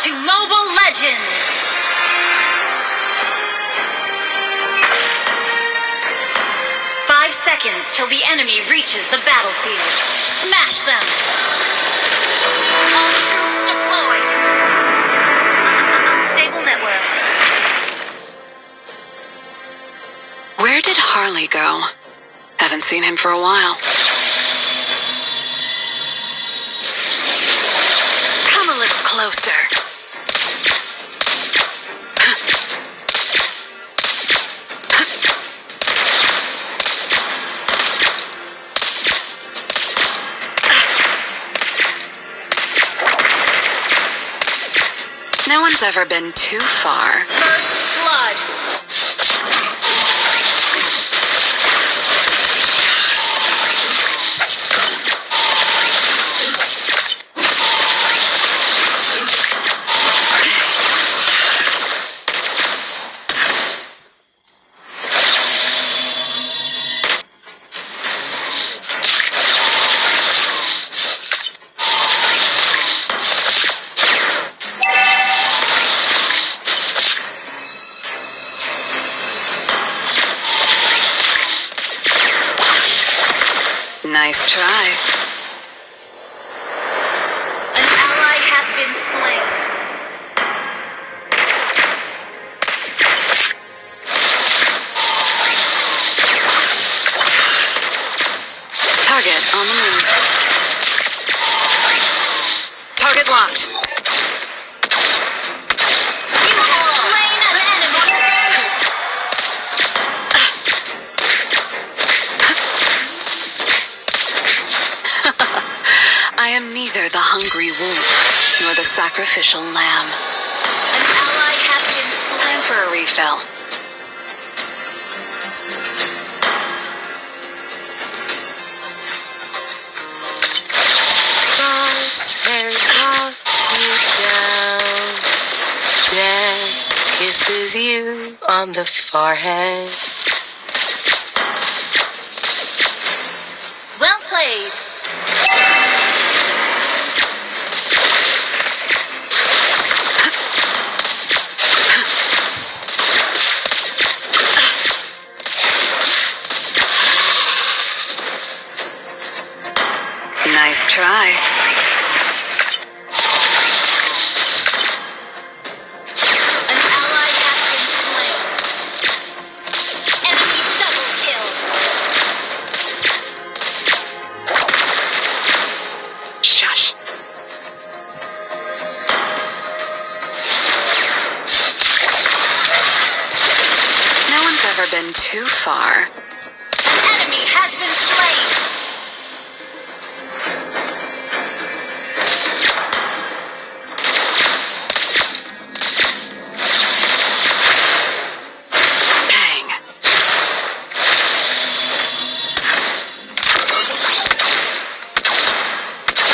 to Mobile Legends! 5 seconds till the enemy reaches the battlefield. Smash them! All troops deployed. Unstable network. Where did Harley go? Haven't seen him for a while. Come a little closer. No one's ever been too far. First blood. Nice try. An ally has been slain. Target on the move. Target locked. You have slain an enemy. I am neither the hungry wolf nor the sacrificial lamb. An ally has been slain. Time for a refill. Crosshairs walk you down. Death kisses you on the forehead. Well played. Nice try. An ally has been slain. Enemy double kill. Shush. No one's ever been too far. An enemy has been slain. Bang.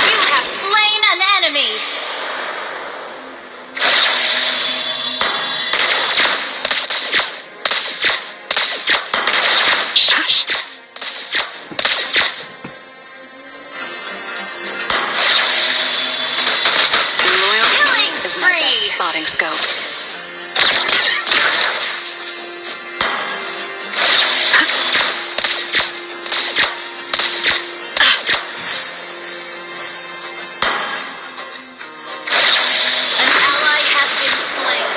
You have slain an enemy. Shush. Loyalty Killing is my best spree. spotting scope. An ally has been slain.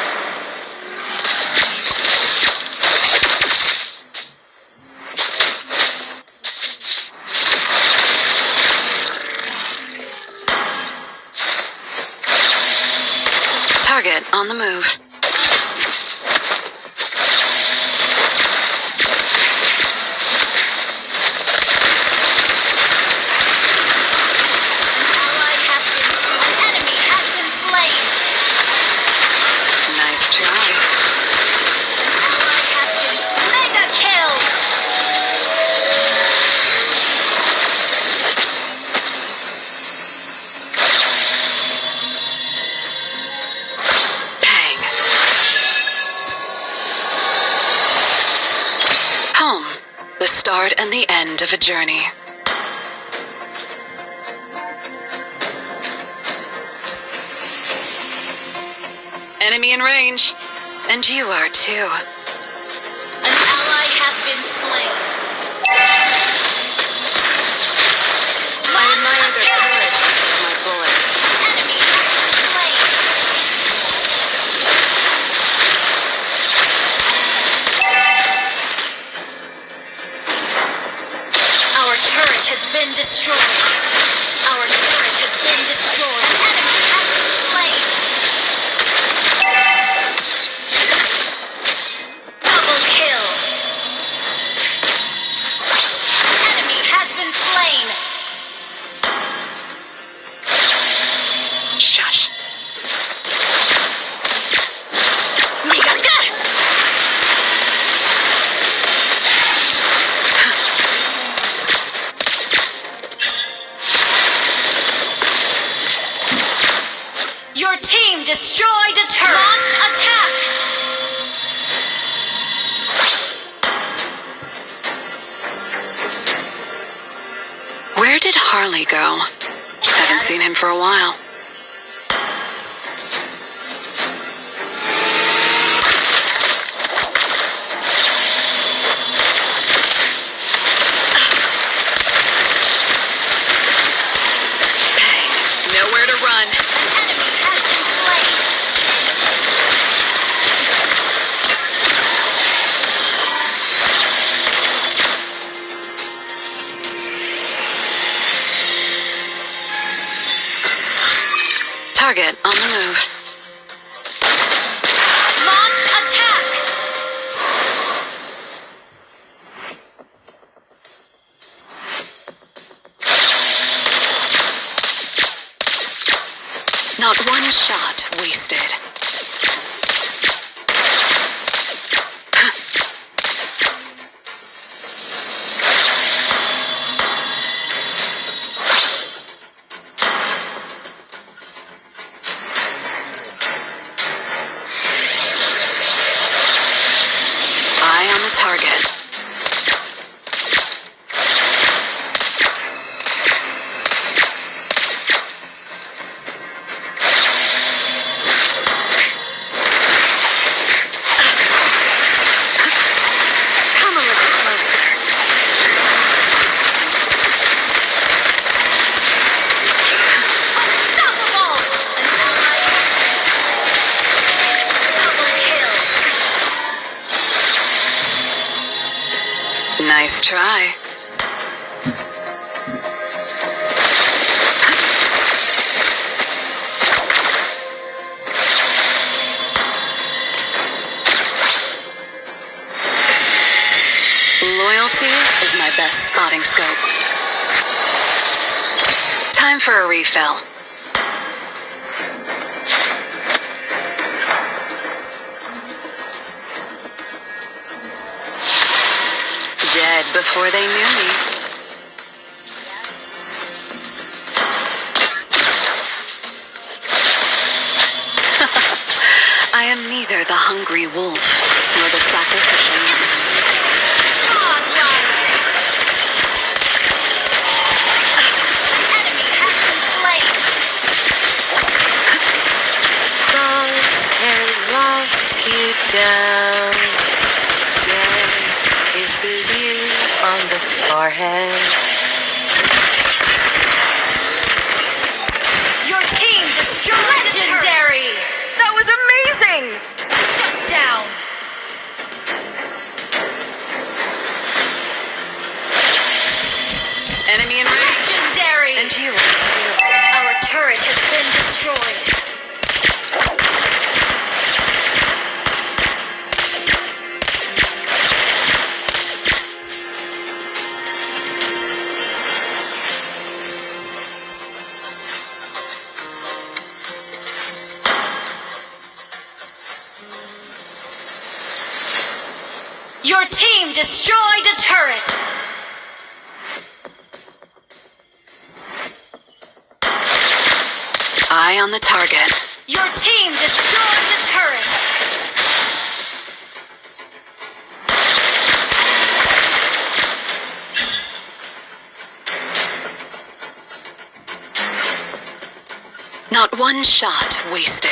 Target on the move. Ally has been slain. An enemy has been slain. Nice try. Ally has been mega kill. Bang. Home. The start and the end of a journey. Enemy in range. And you are too. An ally has been slain. I admire their courage with my bullets. Enemy has been slain. Our turret has been destroyed. Our turret has been destroyed. Enemy has been slain. Double kill. Enemy has been slain. Shush. Migaka! Your team destroyed a turret. Launch attack. Where did Harley go? Haven't seen him for a while. Nowhere to run. An enemy has been slain. Target on the move. Launch attack. Not one shot wasted. Eye on the target. Come a little closer. Unstoppable. Double kill. Nice try. Loyalty is my best spotting scope. Time for a refill. Dead before they knew me. I am neither the hungry wolf nor the sacrificial lamb. Godlike. An enemy has been slain. Crosshair lock you down. Death kisses you on the forehead. Your team destroyed. Legendary. That was amazing! Shut down. Enemy in range. Legendary. And you are too. Our turret has been destroyed. Your team destroyed a turret. Eye on the target. Your team destroyed the turret. Not one shot wasted.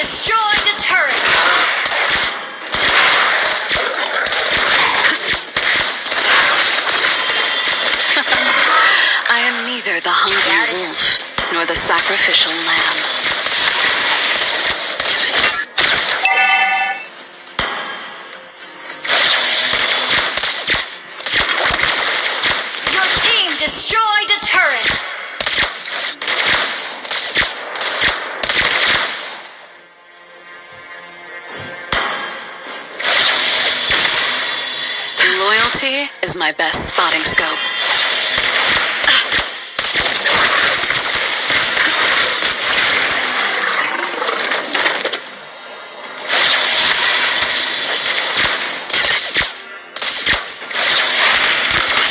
destroyed a turret. I am neither the hungry wolf nor the sacrificial lamb. Your team destroyed a turret. Loyalty is my best spotting scope.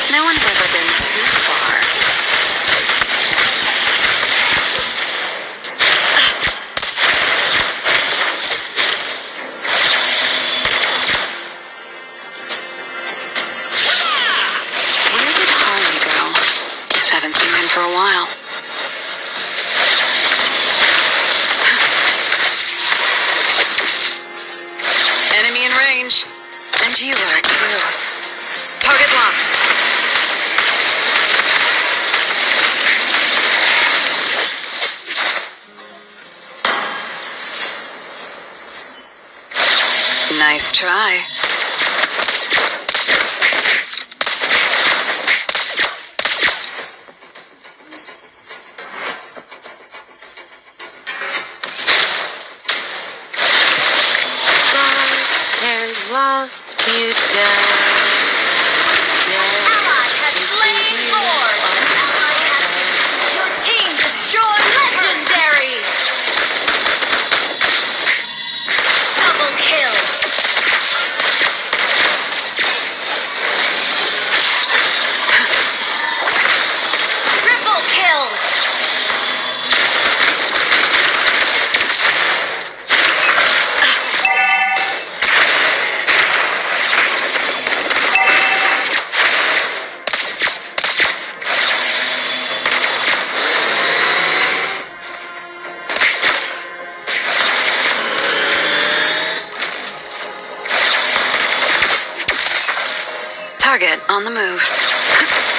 No one's ever been too far. Where did Harley go? Haven't seen him for a while. Enemy in range. And you are too. Target locked. Nice try. And walk you down. Ally has slain Lord. Your team destroyed legendary. Double kill. Triple kill. Target on the move.